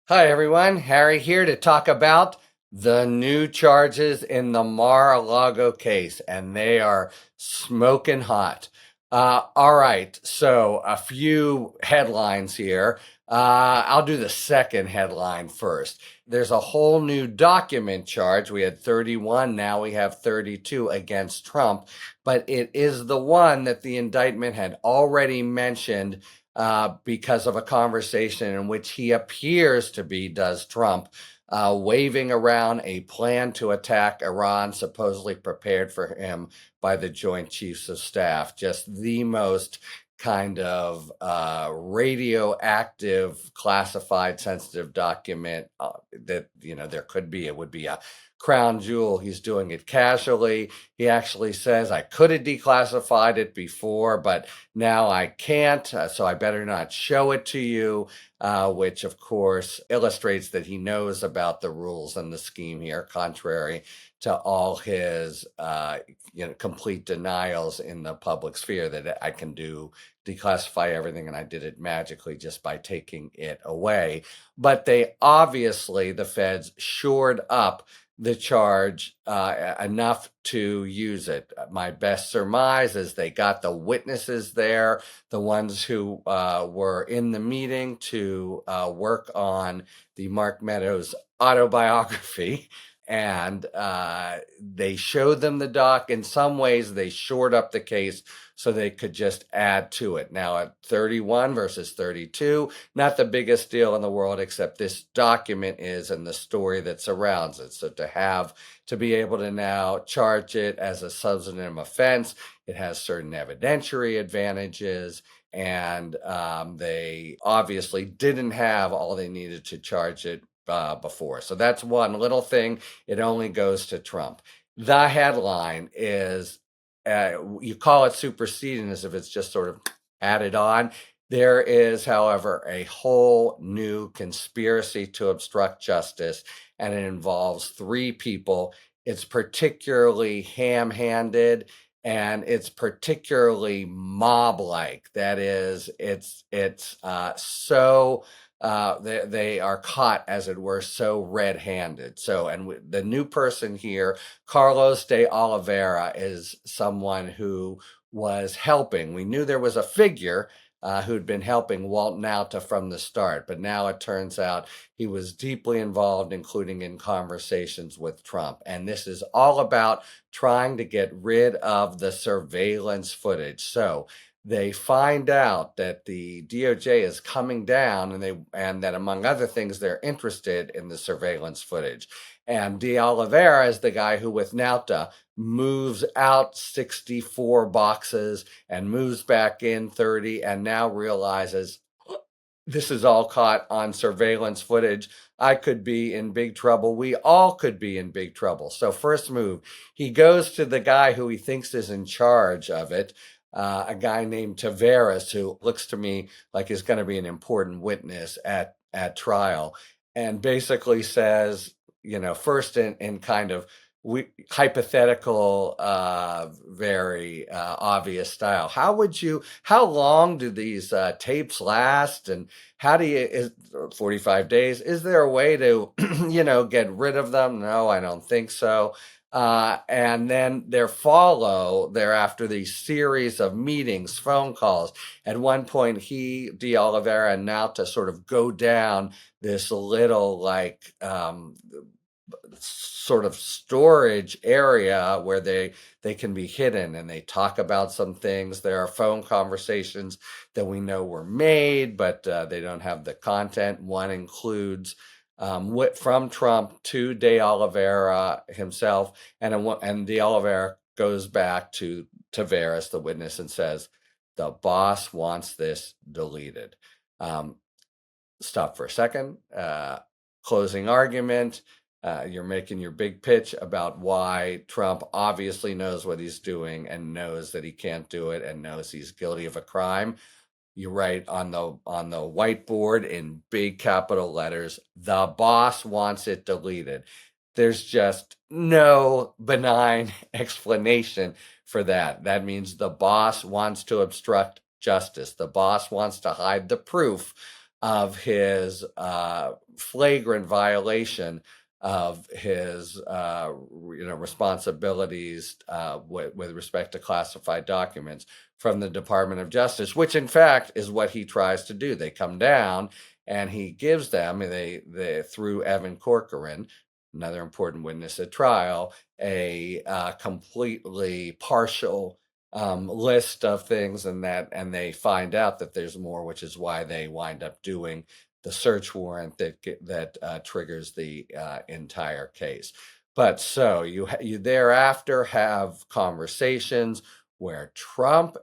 Hi, everyone. Harry here to talk about the new charges in the Mar-a-Lago case, and they are smoking hot. All right, so a few headlines here. I'll do the second headline first. There's a whole new document charge. We had 31, now we have 32 against Trump, but it is the one that the indictment had already mentioned because of a conversation in which he appears to be, does Trump, waving around a plan to attack Iran, supposedly prepared for him by the Joint Chiefs of Staff. Just the most kind of radioactive, classified, sensitive document that, there could be. It would be a crown jewel. He's doing it casually. He actually says, I could have declassified it before, but now I can't, so I better not show it to you, which of course illustrates that he knows about the rules and the scheme here, contrary to all his complete denials in the public sphere that I can declassify everything, and I did it magically just by taking it away. But they obviously, the feds, shored up the charge enough to use it. My best surmise is they got the witnesses there, the ones who were in the meeting to work on the Mark Meadows autobiography. And they showed them the doc. In some ways, they shored up the case so they could just add to it. Now, at 31 versus 32, not the biggest deal in the world, except this document is and the story that surrounds it. So to be able to now charge it as a substantive offense, it has certain evidentiary advantages. And they obviously didn't have all they needed to charge it before. So that's one little thing. It only goes to Trump. The headline is you call it superseding as if it's just sort of added on. There is, however, a whole new conspiracy to obstruct justice, and it involves three people. It's particularly ham-handed, and it's particularly mob-like. That is, it's so they are caught, as it were, so red-handed. So, and the new person here, Carlos de Oliveira, is someone who was helping. We knew there was a figure who'd been helping Walt Nauta from the start, but now it turns out he was deeply involved, including in conversations with Trump. And this is all about trying to get rid of the surveillance footage. So they find out that the DOJ is coming down, and that, among other things, they're interested in the surveillance footage. And De Oliveira is the guy who, with Nauta, moves out 64 boxes and moves back in 30, and now realizes this is all caught on surveillance footage. I could be in big trouble. We all could be in big trouble. So first move, he goes to the guy who he thinks is in charge of it, a guy named Tavares, who looks to me like he's going to be an important witness at trial, and basically says, first in kind of hypothetical, very obvious style. How long do these tapes last? And how do is 45 days? Is there a way to, get rid of them? No, I don't think so. And then thereafter these series of meetings, phone calls. At one point, De Oliveira, and Nauta sort of go down this little sort of storage area where they can be hidden, and they talk about some things. There are phone conversations that we know were made, but they don't have the content. One includes from Trump to De Oliveira himself, and De Oliveira goes back to Tavares, the witness, and says, the boss wants this deleted. Stop for a second. Closing argument. You're making your big pitch about why Trump obviously knows what he's doing and knows that he can't do it and knows he's guilty of a crime. You write on the whiteboard in big capital letters, the boss wants it deleted. There's just no benign explanation for that. That means the boss wants to obstruct justice. The boss wants to hide the proof of his flagrant violation of his responsibilities with respect to classified documents from the Department of Justice, which in fact is what he tries to do. They come down and he gives them, they through Evan Corcoran, another important witness at trial, a completely partial list of things, and they find out that there's more, which is why they wind up doing the search warrant that triggers the entire case. But so you thereafter have conversations where Trump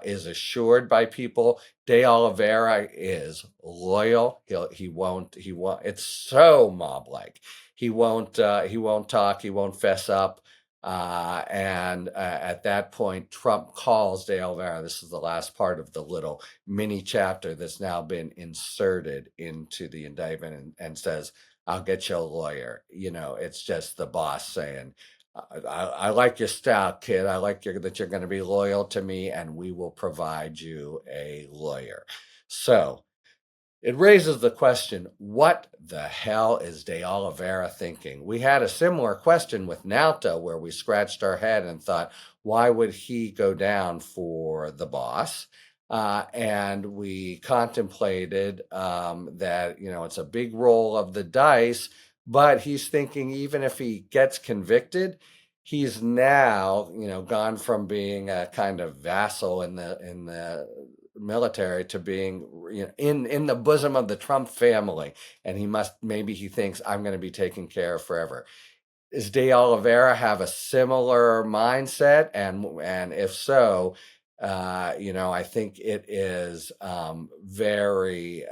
is assured by people De Oliveira is loyal. He won't. It's so mob-like. He won't talk. He won't fess up. And at that point, Trump calls De Oliveira. This is the last part of the little mini chapter that's now been inserted into the indictment, and says, "I'll get you a lawyer." It's just the boss saying, I like your style, kid. I like that you're going to be loyal to me, and we will provide you a lawyer. So it raises the question, what the hell is De Oliveira thinking? We had a similar question with Nauta, where we scratched our head and thought, why would he go down for the boss? And we contemplated that, it's a big roll of the dice, but he's thinking even if he gets convicted, he's now, gone from being a kind of vassal in the military to being in the bosom of the Trump family, and maybe he thinks, I'm going to be taken care of forever. Does De Oliveira have a similar mindset? And if so, I think it is very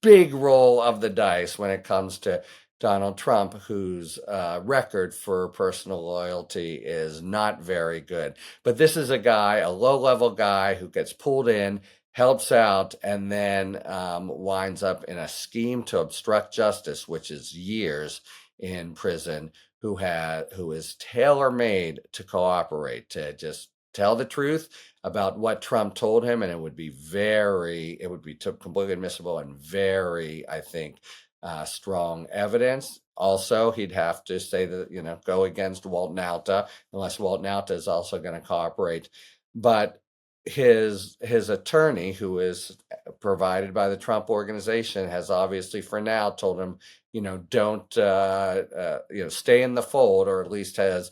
big roll of the dice when it comes to Donald Trump, whose record for personal loyalty is not very good. But this is a low-level guy who gets pulled in, helps out, and then winds up in a scheme to obstruct justice, which is years in prison, who is tailor-made to cooperate, to just tell the truth about what Trump told him, and it would be completely admissible and very, I think, strong evidence. Also, he'd have to say that, go against Walt Nauta, unless Walt Nauta is also going to cooperate. But his attorney, who is provided by the Trump organization, has obviously for now told him, don't, stay in the fold, or at least has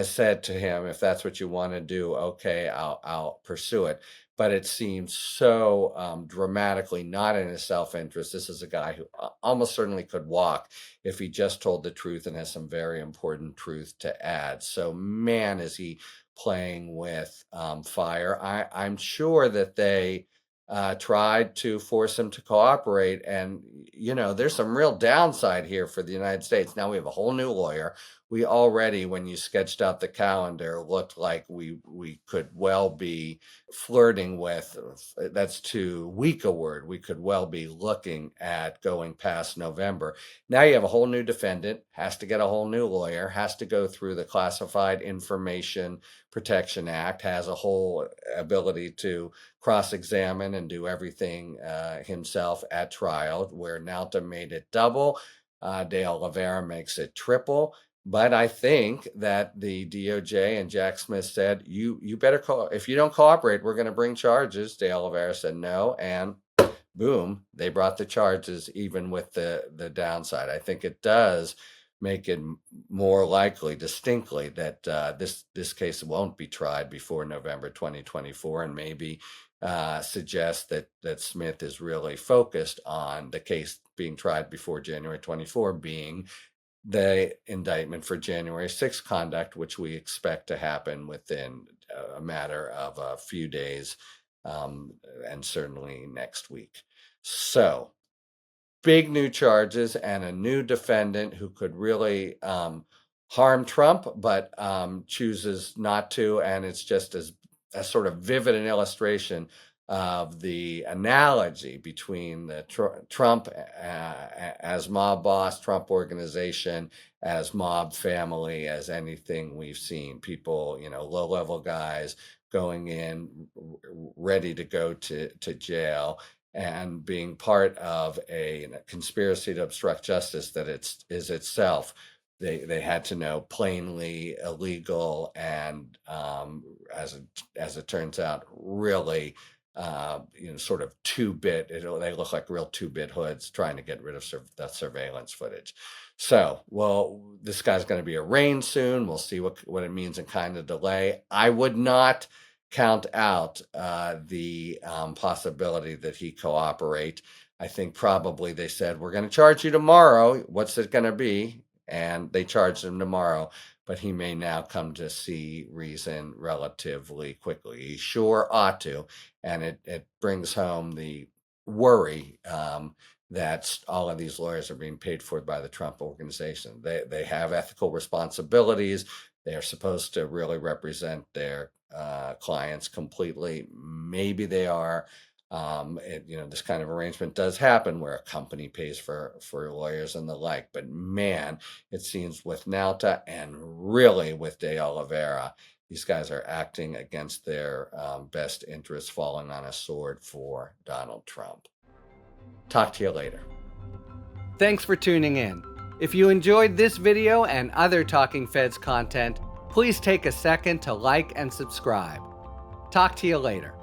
said to him, if that's what you want to do, okay, I'll pursue it. But it seems so dramatically not in his self-interest. This is a guy who almost certainly could walk if he just told the truth, and has some very important truth to add. So, man, is he playing with fire. I'm sure that they tried to force him to cooperate, and there's some real downside here for the United States. Now we have a whole new lawyer. We already, when you sketched out the calendar, looked like we could well be flirting with, that's too weak a word, we could well be looking at going past November. Now you have a whole new defendant, has to get a whole new lawyer, has to go through the Classified Information Protection Act, has a whole ability to cross-examine and do everything himself at trial, where Nauta made it double. De Oliveira makes it triple. But I think that the DOJ and Jack Smith said, you better if you don't cooperate, we're going to bring charges. De Oliveira said no, and boom, they brought the charges, even with the downside. I think it does make it more likely, distinctly, that this case won't be tried before November 2024, and maybe suggest that Smith is really focused on the case being tried before January 24, being the indictment for January 6th conduct, which we expect to happen within a matter of a few days, and certainly next week. So, big new charges and a new defendant who could really harm Trump, but chooses not to. And it's just as a sort of vivid an illustration of the analogy between the Trump as mob boss, Trump organization as mob family, as anything we've seen. People, low-level guys going in ready to go to jail, and being part of a conspiracy to obstruct justice that is itself, they had to know, plainly illegal, and as it turns out, really sort of 2-bit. They look like real 2-bit hoods trying to get rid of the surveillance footage. So, well, this guy's going to be arraigned soon. We'll see what it means in kind of delay. I would not count out the possibility that he cooperate. I think probably they said, we're going to charge you tomorrow. What's it going to be? And they charged him tomorrow, but he may now come to see reason relatively quickly. He sure ought to. And it brings home the worry that all of these lawyers are being paid for by the Trump organization. They have ethical responsibilities. They are supposed to really represent their clients completely. Maybe they are. This kind of arrangement does happen where a company pays for lawyers and the like. But man, it seems with Nauta and really with De Oliveira, these guys are acting against their best interests, falling on a sword for Donald Trump. Talk to you later. Thanks for tuning in. If you enjoyed this video and other Talking Feds content, please take a second to like and subscribe. Talk to you later.